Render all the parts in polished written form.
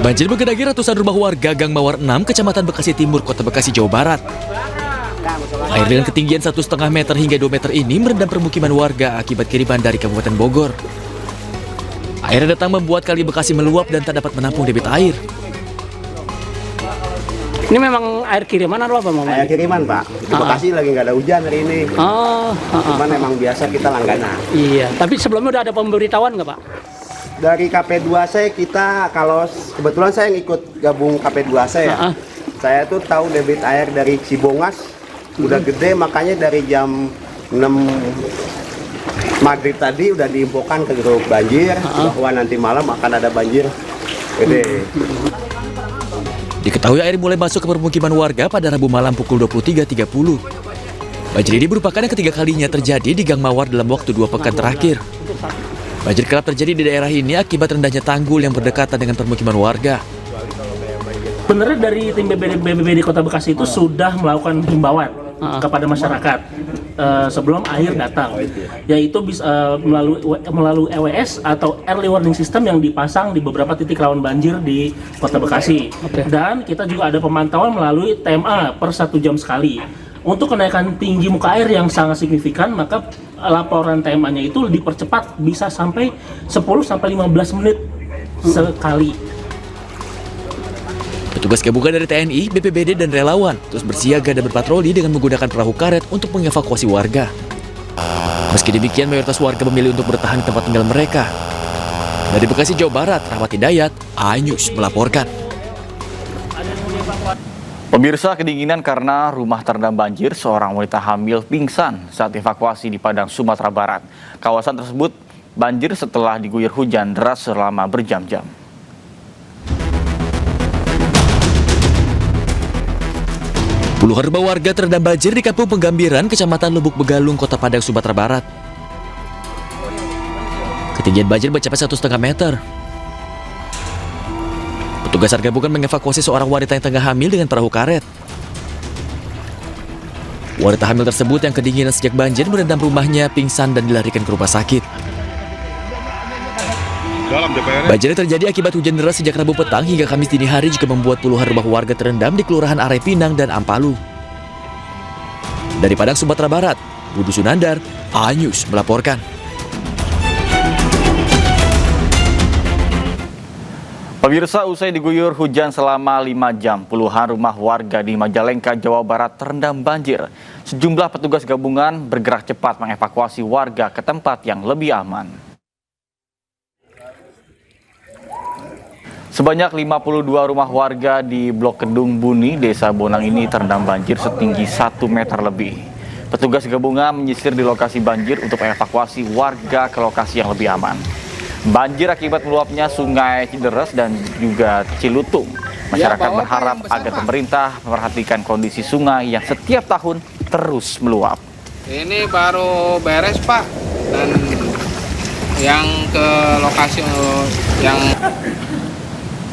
Banjir menggenangi ratusan rumah warga Gang Mawar 6, Kecamatan Bekasi Timur, Kota Bekasi, Jawa Barat. Air dengan ketinggian 1,5 meter hingga 2 meter ini merendam permukiman warga akibat kiriman dari Kabupaten Bogor. Air yang datang membuat Kali Bekasi meluap dan tak dapat menampung debit air. Ini memang air kiriman atau apa, Mama? Air kiriman, Pak. Di Bekasi lagi nggak ada hujan hari ini. Cuman emang biasa kita langganan. Iya, tapi sebelumnya udah ada pemberitahuan nggak, Pak? Dari KP2C kita, kalau kebetulan saya ngikut gabung KP2C ya. Saya tuh tahu debit air dari Cibongas udah gede, makanya dari jam 6 maghrib tadi udah diinfokan ke grup banjir bahwa nanti malam akan ada banjir gede. Diketahui air mulai masuk ke permukiman warga pada Rabu malam pukul 23.30. Banjir ini merupakan yang ketiga kalinya terjadi di Gang Mawar dalam waktu 2 pekan terakhir. Banjir kerap terjadi di daerah ini akibat rendahnya tanggul yang berdekatan dengan permukiman warga. Sebenarnya dari tim BPBD Kota Bekasi itu sudah melakukan himbauan kepada masyarakat sebelum air datang, yaitu bisa melalui EWS atau Early Warning System yang dipasang di beberapa titik rawan banjir di Kota Bekasi. Dan kita juga ada pemantauan melalui TMA per 1 jam sekali. Untuk kenaikan tinggi muka air yang sangat signifikan, maka laporan TMA-nya itu dipercepat bisa sampai 10-15 menit sekali. Petugas gabungan dari TNI, BPBD, dan relawan terus bersiaga dan berpatroli dengan menggunakan perahu karet untuk mengevakuasi warga. Meski demikian, mayoritas warga memilih untuk bertahan di tempat tinggal mereka. Dari Bekasi, Jawa Barat, Rahmat Hidayat, iNews melaporkan. Pemirsa, kedinginan karena rumah terendam banjir, seorang wanita hamil pingsan saat evakuasi di Padang, Sumatera Barat. Kawasan tersebut banjir setelah diguyur hujan deras selama berjam-jam. Puluhan rumah warga terendam banjir di Kampung Penggambiran, Kecamatan Lubuk Begalung, Kota Padang, Sumatera Barat. Ketinggian banjir mencapai 1,5 meter. Petugas SAR gabungan mengevakuasi seorang wanita yang tengah hamil dengan perahu karet. Wanita hamil tersebut yang kedinginan sejak banjir merendam rumahnya, pingsan dan dilarikan ke rumah sakit. Banjir yang terjadi akibat hujan deras sejak Rabu petang hingga Kamis dini hari juga membuat puluhan rumah warga terendam di Kelurahan Arai Pinang dan Ampalu. Dari Padang, Sumatera Barat, Budi Sunandar, iNews melaporkan. Pemirsa, usai diguyur hujan selama 5 jam, puluhan rumah warga di Majalengka, Jawa Barat terendam banjir. Sejumlah petugas gabungan bergerak cepat mengevakuasi warga ke tempat yang lebih aman. Sebanyak 52 rumah warga di Blok Kedung Buni, Desa Bonang ini terendam banjir setinggi 1 meter lebih. Petugas gabungan menyisir di lokasi banjir untuk mengevakuasi warga ke lokasi yang lebih aman. Banjir akibat meluapnya Sungai Cideres dan juga Cilutung. Masyarakat berharap agar pemerintah memperhatikan kondisi sungai yang setiap tahun terus meluap. Ini baru beres, Pak, dan yang ke lokasi yang...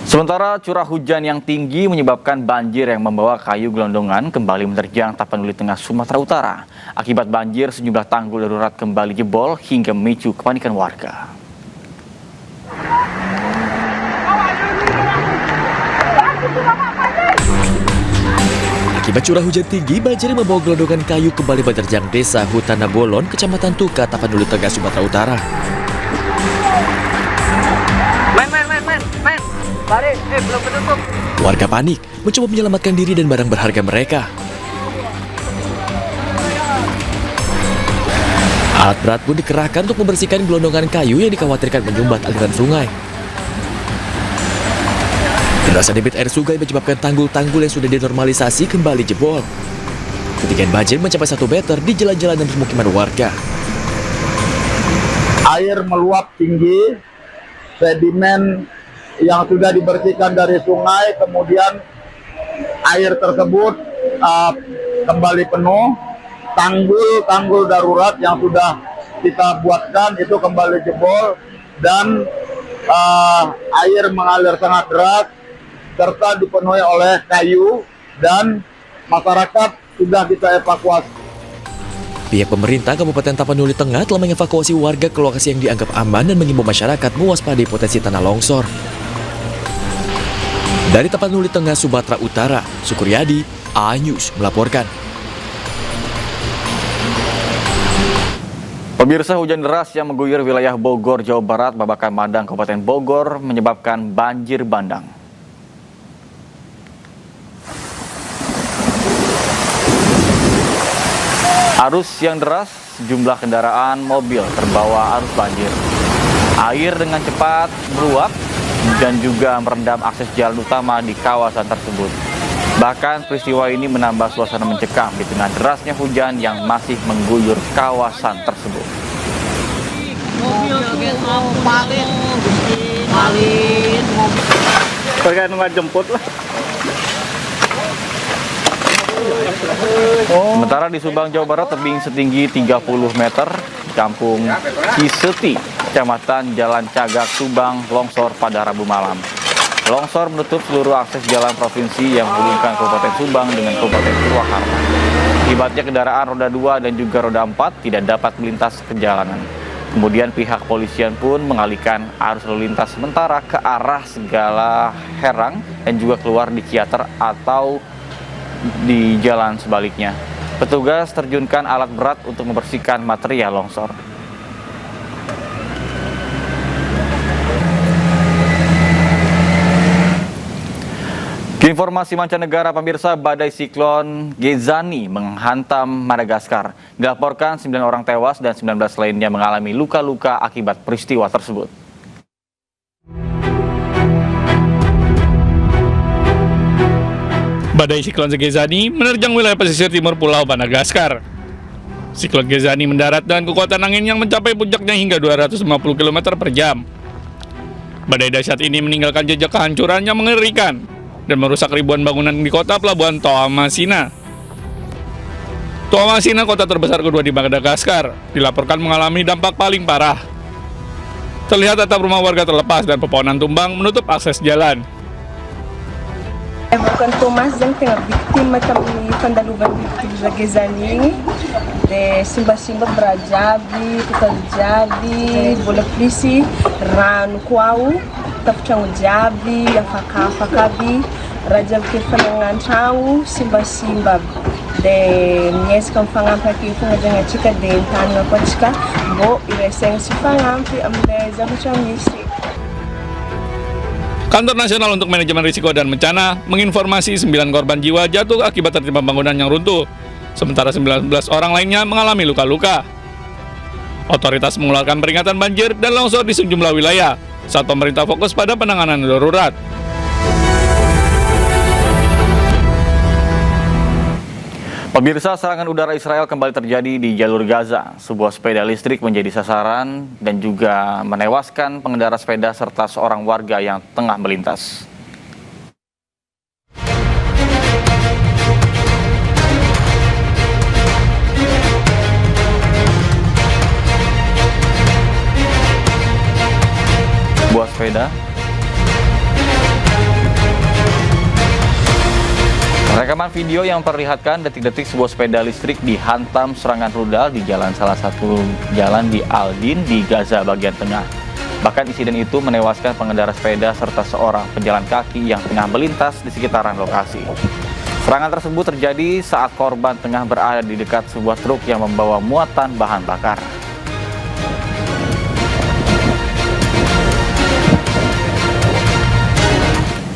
Sementara curah hujan yang tinggi menyebabkan banjir yang membawa kayu gelondongan kembali menerjang Tapanuli Tengah, Sumatera Utara. Akibat banjir, sejumlah tanggul darurat kembali jebol hingga memicu kepanikan warga. Akibat curah hujan tinggi, banjir membawa gelondongan kayu kembali menerjang Desa Hutana Bolon, Kecamatan Tuka, Tapanuli Tengah, Sumatera Utara. belum penutup. Warga panik, mencoba menyelamatkan diri dan barang berharga mereka. Alat berat pun dikerahkan untuk membersihkan gelondongan kayu yang dikhawatirkan menyumbat aliran sungai. Derasnya debit air sungai menyebabkan tanggul-tanggul yang sudah dinormalisasi kembali jebol. Ketinggian banjir mencapai 1 meter di jalan-jalan dan permukiman warga. Air meluap tinggi, sedimen yang sudah dibersihkan dari sungai, kemudian air tersebut kembali penuh. Tanggul darurat yang sudah kita buatkan itu kembali jebol dan air mengalir sangat deras serta dipenuhi oleh kayu dan masyarakat sudah kita evakuasi. Pihak pemerintah Kabupaten Tapanuli Tengah telah mengevakuasi warga ke lokasi yang dianggap aman dan mengimbau masyarakat mewaspadai potensi tanah longsor. Dari Tapanuli Tengah, Sumatera Utara, Sukuryadi, iNews melaporkan. Pemirsa, hujan deras yang mengguyur wilayah Bogor, Jawa Barat, Babakan Madang, Kabupaten Bogor menyebabkan banjir bandang. Arus yang deras, jumlah kendaraan mobil terbawa arus banjir. Air dengan cepat meluap dan juga merendam akses jalan utama di kawasan tersebut. Bahkan peristiwa ini menambah suasana mencekam di tengah derasnya hujan yang masih mengguyur kawasan tersebut. Tergantung jemput lah. Sementara di Subang, Jawa Barat, tebing setinggi 30 meter, Kampung Ciseti, Kecamatan Jalan Cagak, Subang, longsor pada Rabu malam. Longsor menutup seluruh akses jalan provinsi yang menghubungkan Kabupaten Subang dengan Kabupaten Purwakarta. Akibatnya kendaraan roda 2 dan juga roda 4 tidak dapat melintas ke jalanan. Kemudian pihak kepolisian pun mengalihkan arus lalu lintas sementara ke arah Segala Herang dan juga keluar di Ciater atau di jalan sebaliknya. Petugas terjunkan alat berat untuk membersihkan material longsor. Informasi mancanegara, pemirsa, badai siklon Gezani menghantam Madagaskar. Dilaporkan 9 orang tewas dan 19 lainnya mengalami luka-luka akibat peristiwa tersebut. Badai siklon Gezani menerjang wilayah pesisir timur Pulau Madagaskar. Siklon Gezani mendarat dengan kekuatan angin yang mencapai puncaknya hingga 250 km per jam. Badai dahsyat ini meninggalkan jejak kehancuran yang mengerikan dan merusak ribuan bangunan di kota pelabuhan Toamasina. Toamasina, kota terbesar kedua di Madagaskar, dilaporkan mengalami dampak paling parah. Terlihat atap rumah warga terlepas dan pepohonan tumbang menutup akses jalan. Bukan Thomas yang tengah biktima kami pandaluban biktima Gezani de simba-simba berajabi, tutaljabi, bola polisi, rano kuau, taputrano jabi, afaka-afakabi, rajab ke fanangan trano, simba-simba de miezaka mifagnampy ake fognajangatsika de mitanana koa atsika mbo iraisagna sy fagnampy amin'ilay zavatra misy. Kantor Nasional untuk Manajemen Risiko dan Bencana menginformasi 9 korban jiwa jatuh akibat tertimpa bangunan yang runtuh, sementara 19 orang lainnya mengalami luka-luka. Otoritas mengeluarkan peringatan banjir dan longsor di sejumlah wilayah, saat pemerintah fokus pada penanganan darurat. Pemirsa, serangan udara Israel kembali terjadi di jalur Gaza. Sebuah sepeda listrik menjadi sasaran dan juga menewaskan pengendara sepeda serta seorang warga yang tengah melintas. Sebuah sepeda rekaman video yang memperlihatkan detik-detik sebuah sepeda listrik dihantam serangan rudal di salah satu jalan di Al-Din di Gaza bagian tengah. Bahkan insiden itu menewaskan pengendara sepeda serta seorang pejalan kaki yang tengah melintas di sekitaran lokasi. Serangan tersebut terjadi saat korban tengah berada di dekat sebuah truk yang membawa muatan bahan bakar.